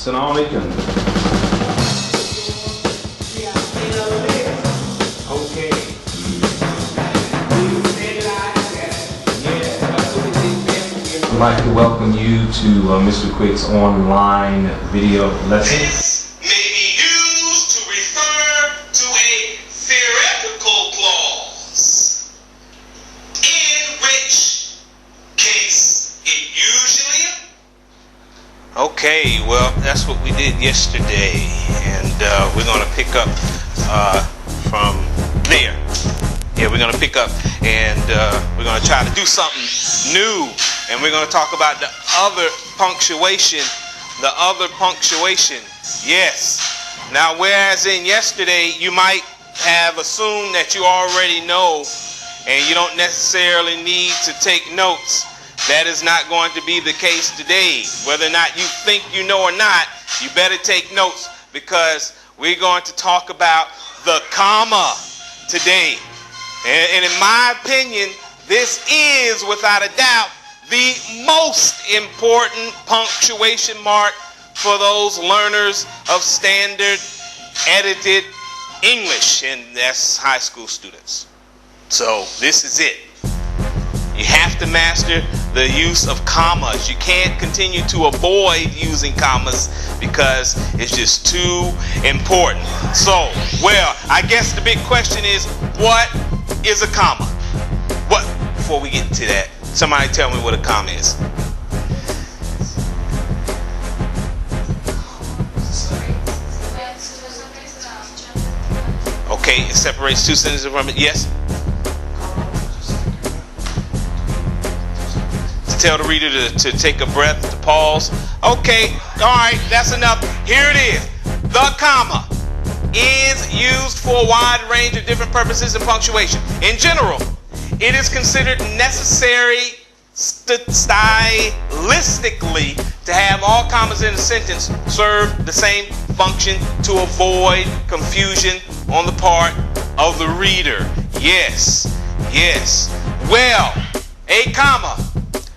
Assalamu alaikum. Okay. I'd like to welcome you to Mr. Quick's online video lesson. This may be used to refer to a theoretical clause, in which case it usually... Okay, well, that's what we did yesterday, and we're going to pick up from there. Yeah, we're going to pick up, and we're going to try to do something new, and we're going to talk about the other punctuation. The other punctuation, yes. Now, whereas in yesterday, you might have assumed that you already know, and you don't necessarily need to take notes. That is not going to be the case today. Whether or not you think you know or not, you better take notes, because we're going to talk about the comma today. And in my opinion, this is without a doubt the most important punctuation mark for those learners of standard edited English, and that's high school students. So this is it. You have to master the use of commas. You can't continue to avoid using commas because it's just too important. So, well, I guess the big question is, what is a comma? What? Before we get to that, somebody tell me what a comma is. Okay, it separates two sentences from it. Yes? Tell the reader to take a breath, to pause. Okay, all right, that's enough. Here it is. The comma is used for a wide range of different purposes in punctuation. In general, it is considered necessary stylistically to have all commas in a sentence serve the same function to avoid confusion on the part of the reader. Yes, yes. Well, a comma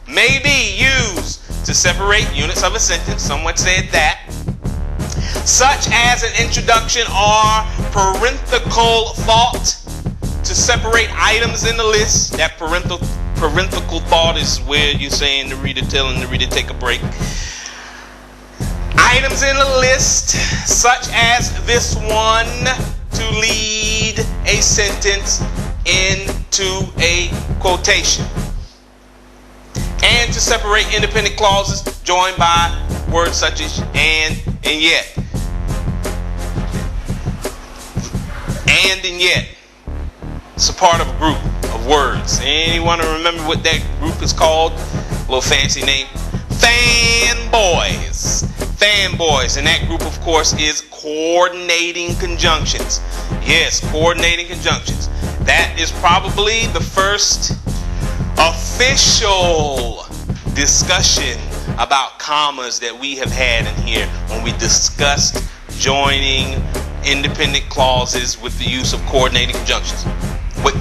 may be used to separate units of a sentence. Someone said that. Such as an introduction or parenthetical thought, to separate items in the list. That parenthetical thought is where you're saying the reader, telling the reader to take a break. Items in the list, such as this one, to lead a sentence into a quotation. And to separate independent clauses joined by words such as and yet. And yet. It's a part of a group of words. Anyone remember what that group is called? A little fancy name. Fanboys. Fanboys. And that group, of course, is coordinating conjunctions. Yes, coordinating conjunctions. That is probably the first official discussion about commas that we have had in here when we discussed joining independent clauses with the use of coordinating conjunctions, with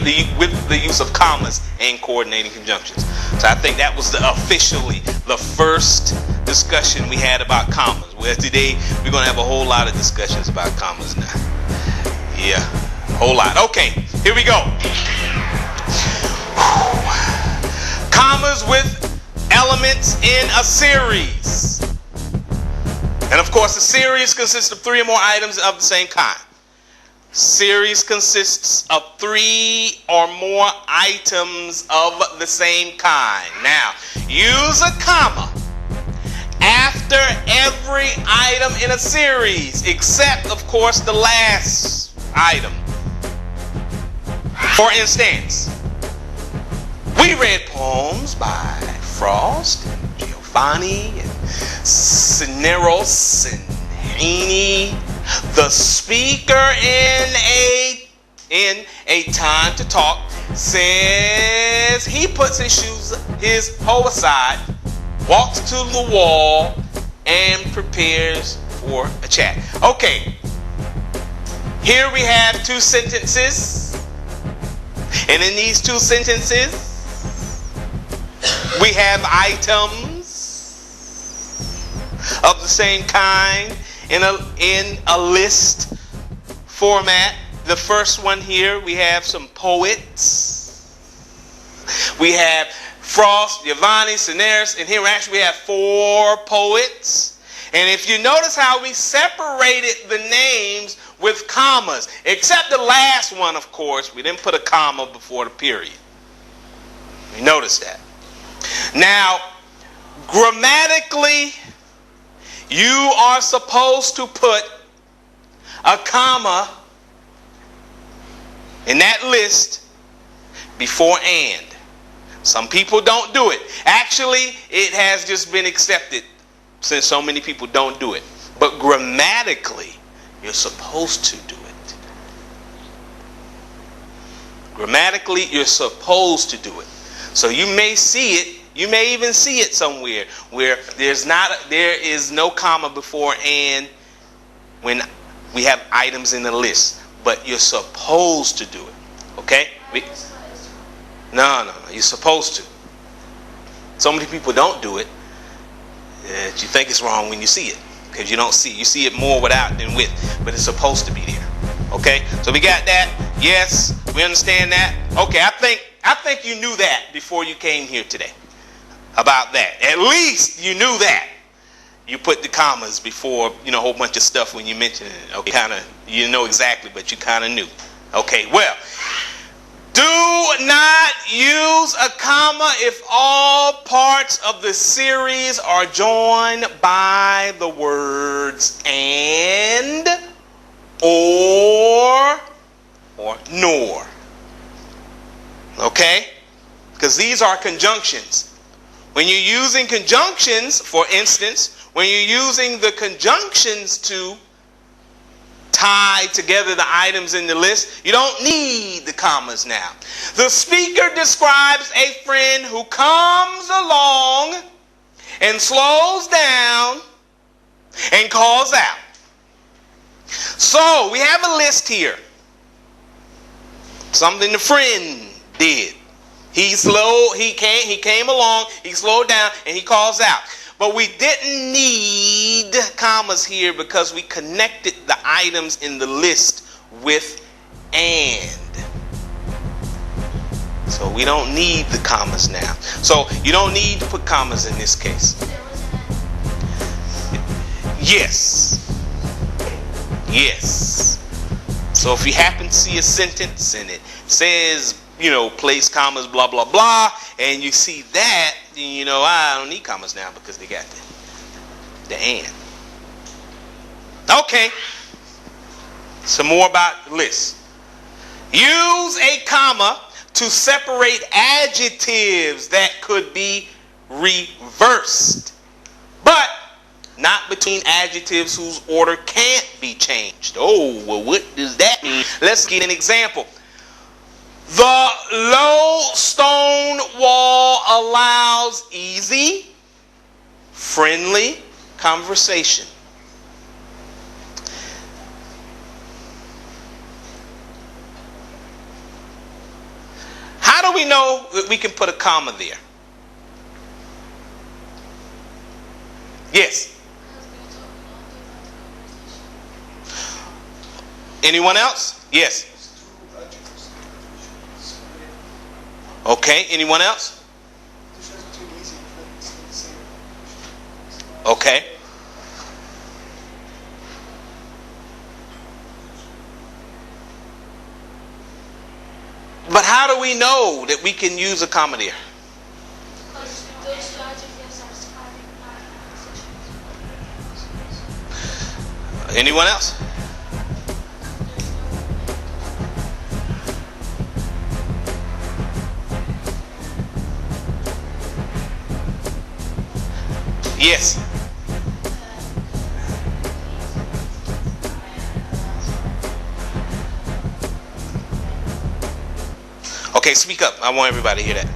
the use of commas and coordinating conjunctions. So I think that was officially the first discussion we had about commas. Well, today we're going to have a whole lot of discussions about commas now. Yeah, a whole lot. Okay, here we go. Commas with elements in a series. And of course, a series consists of 3 or more items of the same kind. Series consists of 3 or more items of the same kind. Now, use a comma after every item in a series, except, of course, the last item. For instance, we read poems by Frost and Giovanni and Cineros and Heaney. The speaker in a time to talk says he puts his hoe aside, walks to the wall, and prepares for a chat. Okay, here we have 2 sentences, and in these 2 sentences we have items of the same kind in a list format. The first one here, we have some poets. We have Frost, Giovanni, Cineris, and here actually we have 4 poets. And if you notice how we separated the names with commas, except the last one, of course, we didn't put a comma before the period. You notice that. Now, grammatically, you are supposed to put a comma in that list before and. Some people don't do it. Actually, it has just been accepted since so many people don't do it. But grammatically, you're supposed to do it. Grammatically, you're supposed to do it. So you may see it, you may even see it somewhere where there is no comma before and when we have items in the list. But you're supposed to do it. Okay? No, you're supposed to. So many people don't do it that you think it's wrong when you see it. Because you don't see it. You see it more without than with. But it's supposed to be there. Okay? So we got that. Yes, we understand that. Okay, I think you knew that before you came here today. About that. At least you knew that. You put the commas before, a whole bunch of stuff when you mention it. Okay, you know exactly, but you kind of knew. Okay, well, do not use a comma if all parts of the series are joined by the words and, or nor. Okay? Because these are conjunctions. When you're using conjunctions, for instance, when you're using the conjunctions to tie together the items in the list, you don't need the commas now. The speaker describes a friend who comes along and slows down and calls out. So we have a list here. Something the friend did. He came along, he slowed down, and he calls out. But we didn't need commas here because we connected the items in the list with and. So we don't need the commas now. So you don't need to put commas in this case. Yes. Yes. So if you happen to see a sentence and it says, place commas, blah, blah, blah, and you see that, then I don't need commas now because they got the and. Okay. Some more about the list. Use a comma to separate adjectives that could be reversed, but not between adjectives whose order can't be changed. Oh, well, what does that mean? Let's get an example. The low stone wall allows easy, friendly conversation. How do we know that we can put a comma there? Yes. Anyone else? Yes. Okay, anyone else? Okay. But how do we know that we can use a comma there? Anyone else? Yes. Okay, speak up. I want everybody to hear that.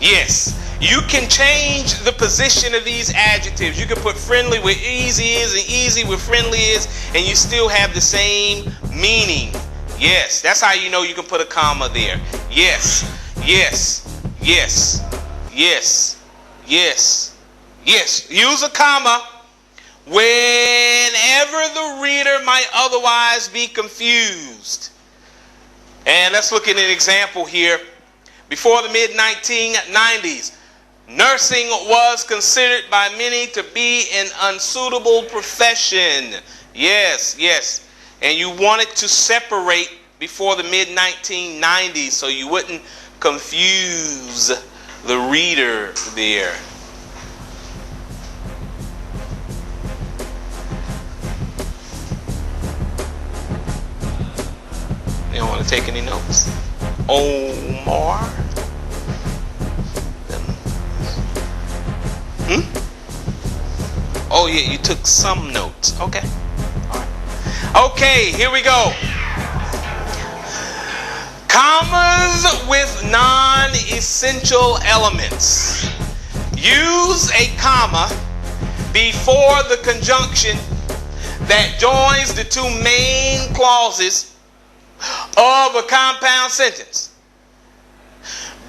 Yes. You can change the position of these adjectives. You can put friendly where easy is and easy where friendly is, and you still have the same meaning. Yes, that's how you know you can put a comma there. Yes, yes, yes, yes, yes, yes. Use a comma whenever the reader might otherwise be confused. And let's look at an example here. Before the mid-1990s, nursing was considered by many to be an unsuitable profession. Yes, yes. And you wanted to separate before the mid-1990s so you wouldn't confuse the reader there. You don't want to take any notes? Omar? Oh yeah, you took some notes. Okay. All right. Okay, here we go. Commas with non-essential elements. Use a comma before the conjunction that joins the two main clauses of a compound sentence.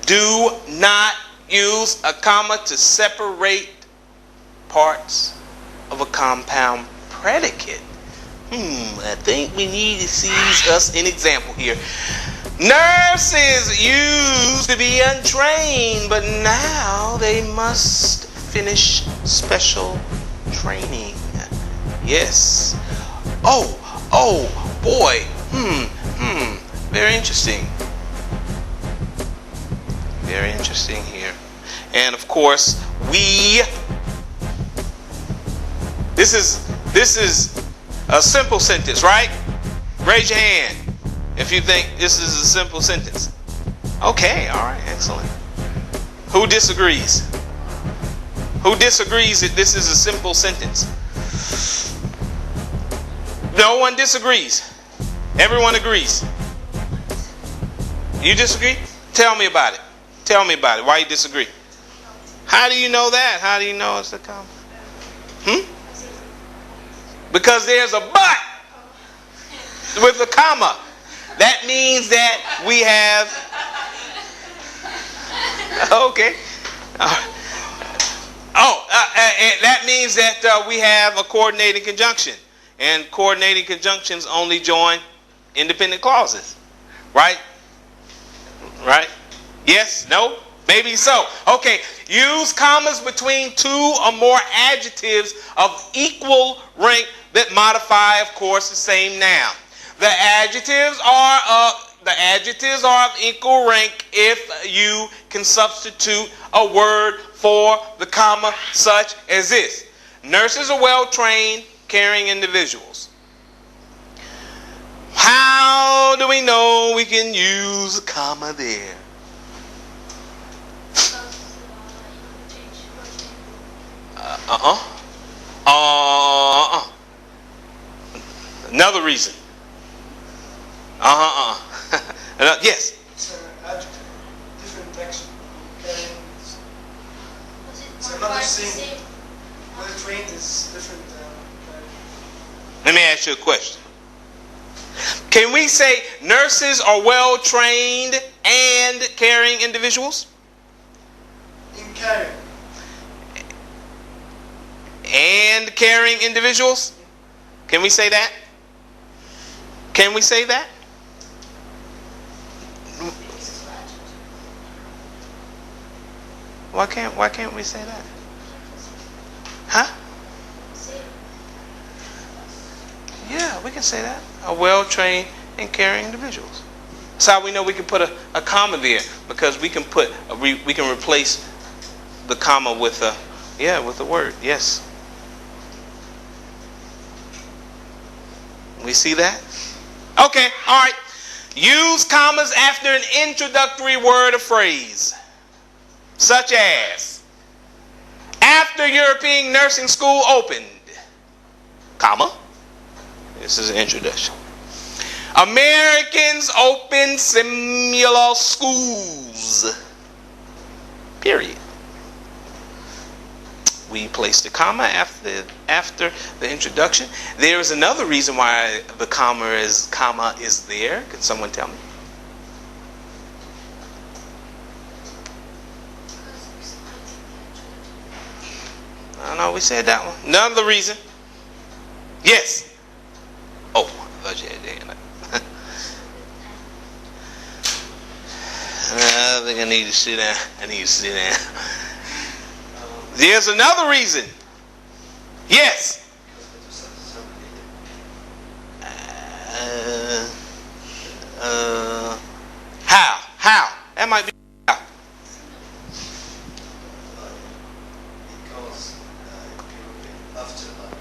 Do not use a comma to separate parts of a compound predicate. I think we need to see us an example here. Nurses used to be untrained, but now they must finish special training. Yes. Oh boy. Very interesting. Very interesting here. And of course, this is a simple sentence, right? Raise your hand if you think this is a simple sentence. Okay, all right, excellent. Who disagrees? Who disagrees that this is a simple sentence? No one disagrees. Everyone agrees. You disagree? Tell me about it. Tell me about it. Why you disagree? How do you know that? How do you know it's a comma? Because there's a but with a comma. That means that we have. Okay. That means that we have a coordinating conjunction. And coordinating conjunctions only join independent clauses. Right? Right? Yes? No? Maybe so. Okay. Use commas between two or more adjectives of equal rank that modify, of course, the same noun. The adjectives are of equal rank if you can substitute a word for the comma, such as this. Nurses are well-trained, caring individuals. How do we know we can use a comma there? Another reason. Yes. It's an adjective, different action. It's another thing. Well trained is different. Let me ask you a question. Can we say nurses are well trained and caring individuals? In caring. And caring individuals? Can we say that? Can we say that? Why can't we say that? Huh? Yeah, we can say that. Are well-trained and caring individuals. That's how we know we can put a comma there, because we can replace the comma with a word. Yes. We see that? Okay, all right. Use commas after an introductory word or phrase, such as, after European nursing school opened, comma. This is an introduction. Americans opened similar schools. Period. we place the comma after the introduction. There is another reason why the comma is there. Can someone tell me? I know we said that one. Another reason. Yes. Oh, I thought you had that. I think I need to sit down. There's another reason. Yes. How? That might be how. Because after that,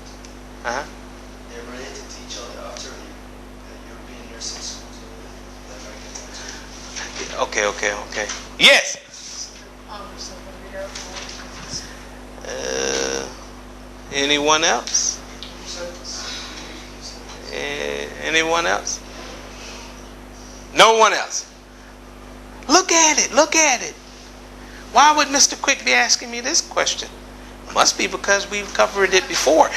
Uh-huh. they're related to each other after European nursing school. So the American ones. Okay. Yes. Anyone else? Anyone else? No one else. Look at it. Why would Mr. Quick be asking me this question? Must be because we've covered it before.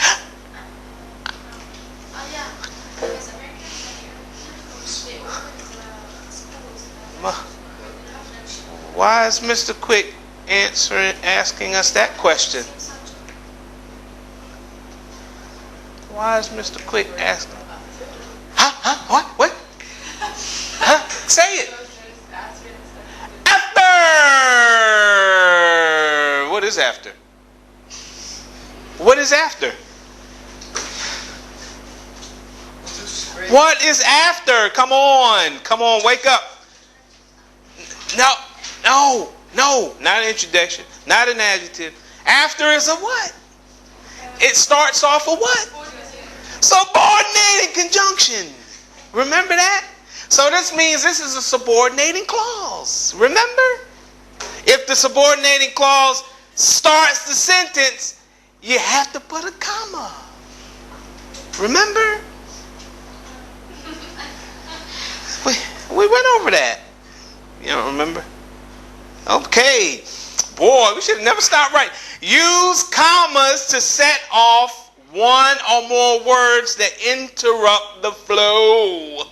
Why is Mr. Quick asking us that question? Why is Mr. Quick asking? What? Say it. After. What is after? What is after? What is after? Come on, wake up. No, not an introduction, not an adjective. After is a what? It starts off a what? Subordinating conjunction. Remember that? So this means this is a subordinating clause. Remember? If the subordinating clause starts the sentence, you have to put a comma. Remember? We went over that. You don't remember? Okay. Boy, we should have never stopped right. Use commas to set off one or more words that interrupt the flow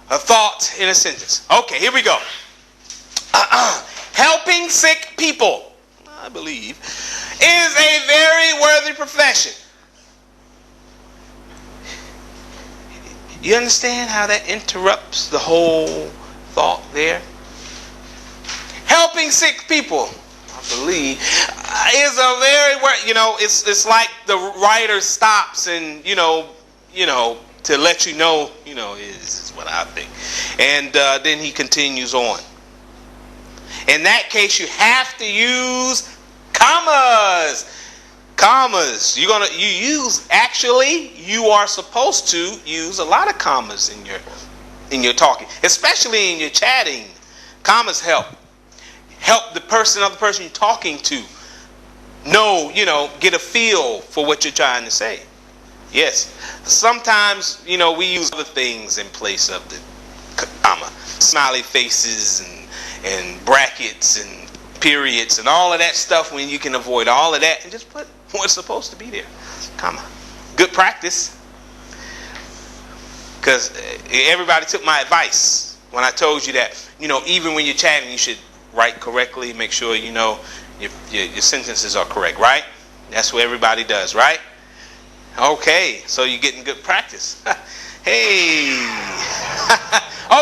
of thought in a sentence. Okay, here we go. Helping sick people, I believe, is a very worthy profession. You understand how that interrupts the whole thought there? Helping sick people, I believe, is a very it's like the writer stops and to let you know is what I think, and then he continues on. In that case, you have to use commas. You are supposed to use a lot of commas in your talking, especially in your chatting. Commas help the other person you're talking to get a feel for what you're trying to say. Yes. Sometimes, we use other things in place of the comma. Smiley faces and brackets and periods and all of that stuff, when you can avoid all of that and just put what's supposed to be there. Comma. Good practice. Because everybody took my advice when I told you that, even when you're chatting, you should write correctly. Make sure your sentences are correct, right? That's what everybody does, right? Okay, so you're getting good practice. Hey.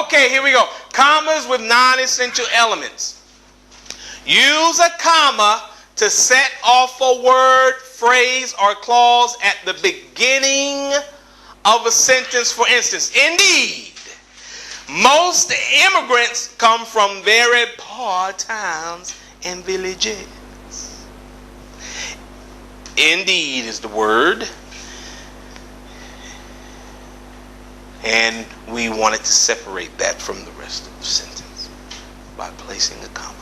Okay, here we go. Commas with non-essential elements. Use a comma to set off a word, phrase, or clause at the beginning of a sentence, for instance. Indeed, most immigrants come from very poor towns and villages. Indeed is the word. And we wanted to separate that from the rest of the sentence by placing a comma.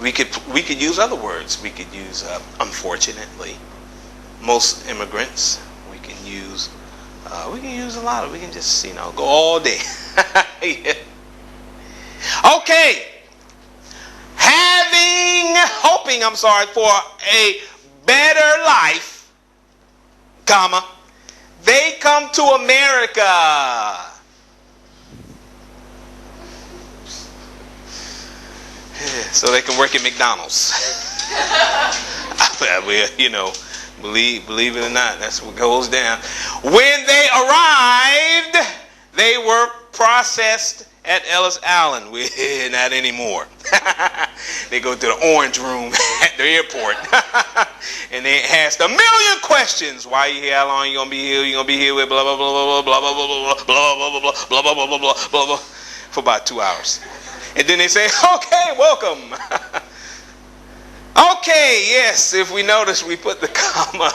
We could use other words. We could use unfortunately. Most immigrants. We can use a lot of. We can just go all day. Yeah. Okay. hoping, for a better life, comma, they come to America. So they can work at McDonald's. Well, you know, believe it or not, that's what goes down. When they arrived, they were processed at Ellis Allen. Not anymore. They go to the orange room at the airport. And they asked a million questions. Why are you here? How long you gonna be here? You gonna be here with blah blah blah blah blah blah blah blah blah blah blah blah blah blah blah blah blah blah for about 2 hours. And then they say, okay, welcome. Okay, yes, if we notice, we put the comma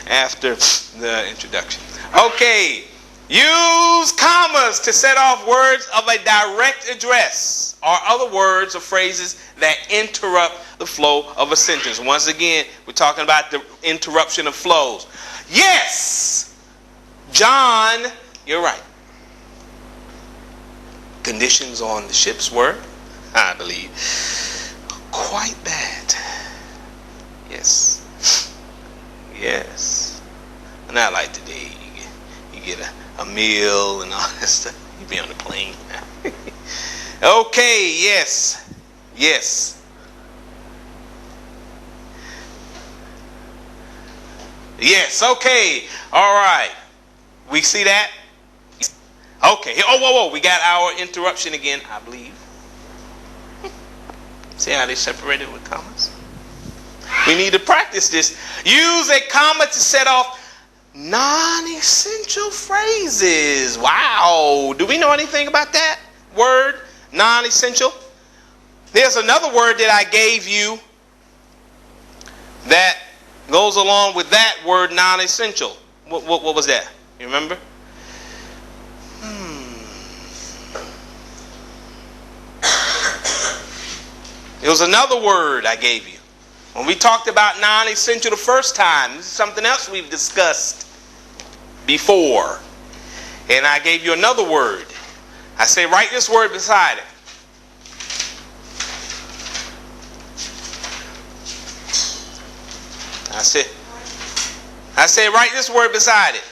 after the introduction. Okay, use commas to set off words of a direct address or other words or phrases that interrupt the flow of a sentence. Once again, we're talking about the interruption of flows. Yes, John, you're right. Conditions on the ships were, I believe, quite bad. Yes. Yes. Not like today. You get a meal and all that stuff. You be on the plane. Okay, yes. Yes. Yes, okay. All right. We see that? Okay. Oh, whoa. We got our interruption again, I believe. See how they separated with commas? We need to practice this. Use a comma to set off non-essential phrases. Wow. Do we know anything about that word, non-essential? There's another word that I gave you that goes along with that word, non-essential. What was that? You remember? It was another word I gave you. When we talked about non-essential the first time, this is something else we've discussed before. And I gave you another word. I say, write this word beside it. I say, write this word beside it.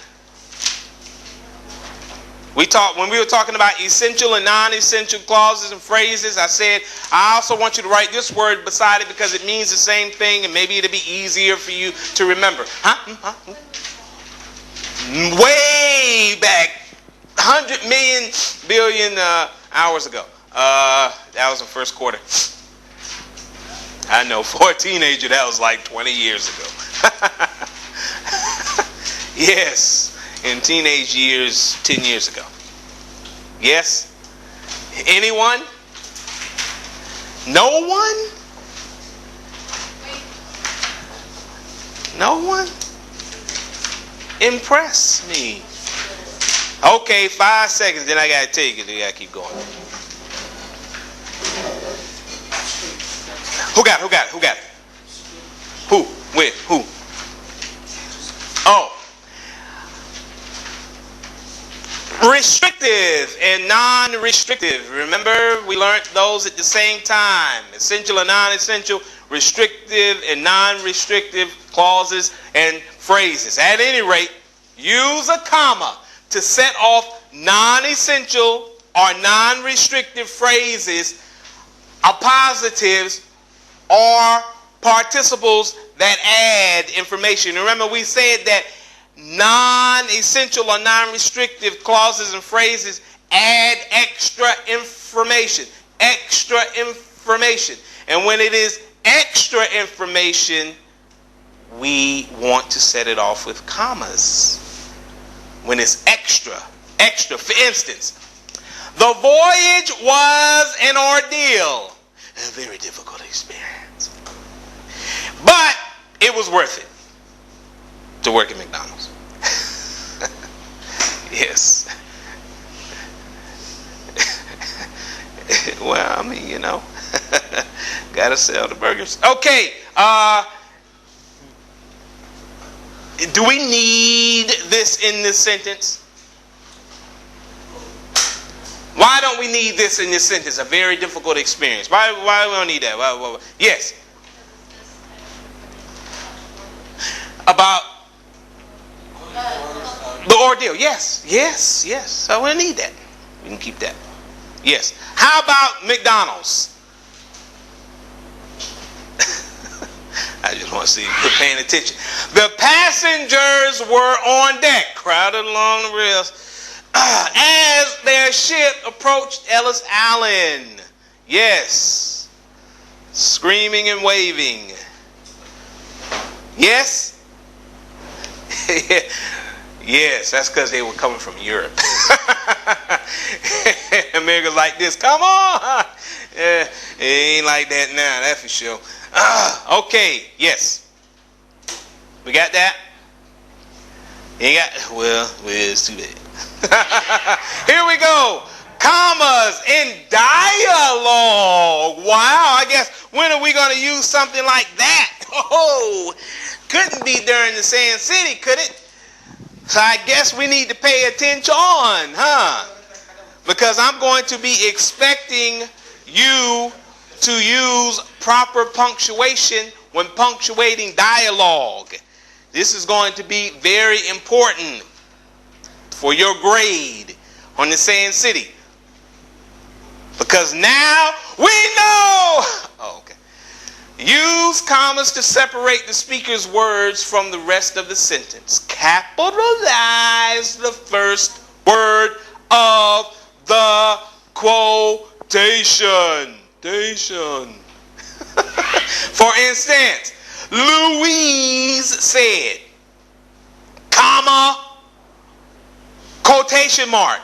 When we were talking about essential and non-essential clauses and phrases, I said, I also want you to write this word beside it because it means the same thing and maybe it'll be easier for you to remember. Way back, 100 million billion hours ago. That was the first quarter. I know, for a teenager, that was like 20 years ago. Yes. In teenage years, 10 years ago. Yes? Anyone? No one? No one? Impress me. Okay, 5 seconds, then I gotta take it. I gotta keep going. Who got it? Who? Where? Who? Oh. Restrictive and non-restrictive. Remember, we learned those at the same time. Essential and non-essential, restrictive and non-restrictive clauses and phrases. At any rate, use a comma to set off non-essential or non-restrictive phrases, appositives, or participles that add information. Remember, we said that non-essential or non-restrictive clauses and phrases add extra information. Extra information. And when it is extra information, we want to set it off with commas. When it's extra. For instance, the voyage was an ordeal. A very difficult experience. But it was worth it to work at McDonald's. Yes. Well, I mean, you know, gotta sell the burgers. Okay. Do we need this in this sentence? Why don't we need this in this sentence? A very difficult experience. Why we don't need that? Yes. About the ordeal. Yes, yes, yes. So we need that. We can keep that. Yes. How about McDonald's? I just want to see you paying attention. The passengers were on deck, crowded along the rails, as their ship approached Ellis Island. Yes. Screaming and waving. Yes? Yes, that's because they were coming from Europe. America's like this. Come on! It ain't like that now, that's for sure. Okay, yes. We got that? You got, well, it's too bad. Here we go. Commas in dialogue. Wow, I guess when are we going to use something like that? Oh, couldn't be during the Sand City, could it? So I guess we need to pay attention, huh? Because I'm going to be expecting you to use proper punctuation when punctuating dialogue. This is going to be very important for your grade on the Sand City. Because now we know. Oh, okay. Use commas to separate the speaker's words from the rest of the sentence. Capitalize the first word of the quotation. For instance, Louise said, comma, quotation mark,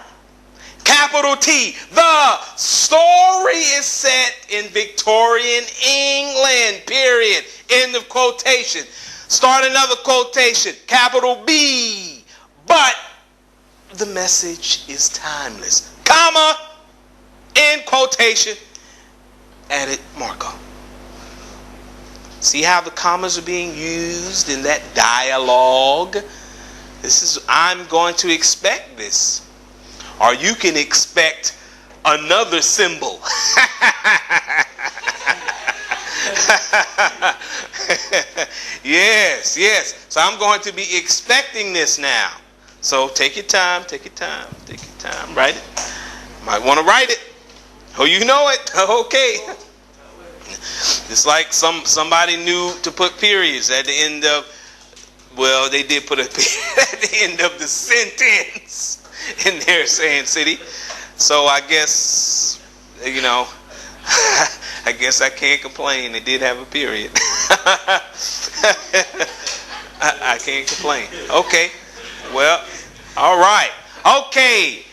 capital T. The story is set in Victorian England, period. End of quotation. Start another quotation, capital B. But the message is timeless. Comma, end quotation, added marker. See how the commas are being used in that dialogue? I'm going to expect this. Or you can expect another symbol. Yes. So I'm going to be expecting this now. So take your time. Write it. Might want to write it. Oh, you know it. Okay. It's like somebody knew to put periods at the end of, well, they did put a period at the end of the sentence in their Sand City. So I guess, I guess I can't complain. They did have a period. I can't complain. Okay. Well, all right. Okay,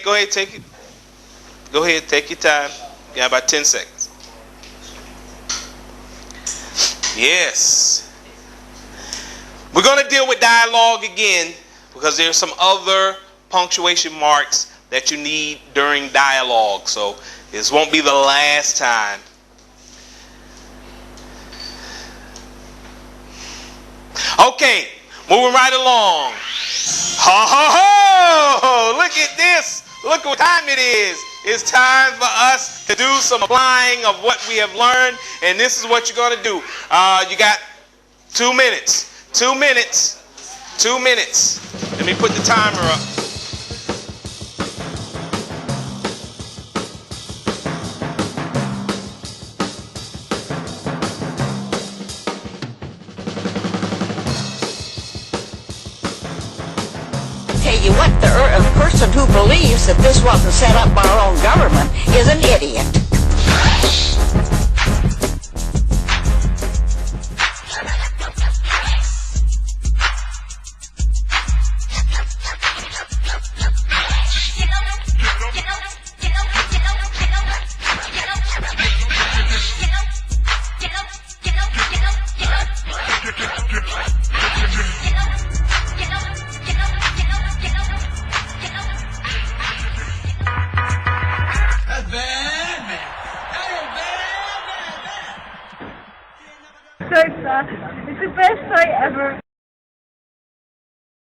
go ahead, take it. Go ahead, take your time. You got about 10 seconds. Yes. We're going to deal with dialogue again because there's some other punctuation marks that you need during dialogue. So this won't be the last time. Okay, moving right along. Ho! Look at this. Look what time it is. It's time for us to do some applying of what we have learned. And this is what you're going to do. You got 2 minutes. 2 minutes. 2 minutes. Let me put the timer up. Tell you what, the person who believes that this wasn't set up by our own government is an idiot. It's the best I ever